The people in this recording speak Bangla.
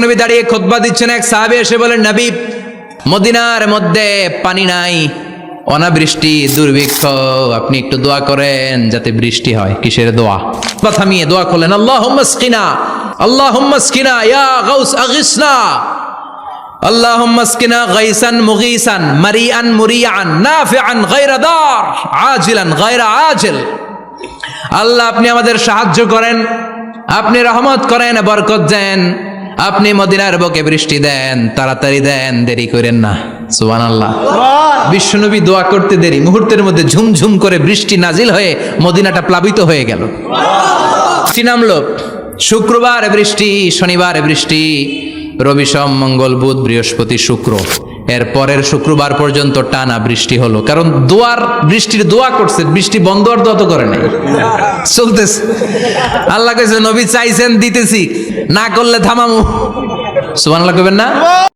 নবী দাঁড়িয়ে খুতবা দিচ্ছেন, এক সাহাবী এসে বলেন, নবী, মদিনার মধ্যে পানি নাই, অনাবৃষ্টি, দুর্ভিক্ষ, আপনি একটু দোয়া করেন যাতে বৃষ্টি হয়। কিসের দোয়া? থামিয়ে দোয়া করলেন, আল্লাহুম্মা স্কিনা, আল্লাহুম্মা স্কিনা ইয়া গাউস আগিসনা, আল্লাহুম্মা স্কিনা গাইসান মুগীসান মারিআন মুরিআন নাফিআন গায়রা দার আজিলান গায়রা আজিল। আল্লাহ, আপনি আমাদের সাহায্য করেন, আপনি রহমত করেন, বরকত দেন, আপনি মদিনার বুকে বৃষ্টি দেন, তাড়াতাড়ি দেন, দেরি করেন না। সুবহানাল্লাহ। বিশ্বনবী দোয়া করতে দেরি, মুহূর্তের মধ্যে ঝুমঝুম করে বৃষ্টি নাজিল হয়ে মদিনাটা প্লাবিত হয়ে গেল। বৃষ্টি নামলো, শুক্রবার বৃষ্টি, শনিবার বৃষ্টি, রবি সোম মঙ্গল বুধ বৃহস্পতি শুক্র, এর পরের শুক্রবার পর্যন্ত টানা বৃষ্টি হলো। কারণ বৃষ্টির দোয়া করছে, বৃষ্টি বন্ধ আর দোয়া তো করে নাই, চলতেছে। আল্লাহ কইছে, নবী চাইছেন দিতেছি, না করলে থামামু। সুবহানাল্লাহ কইবেন না?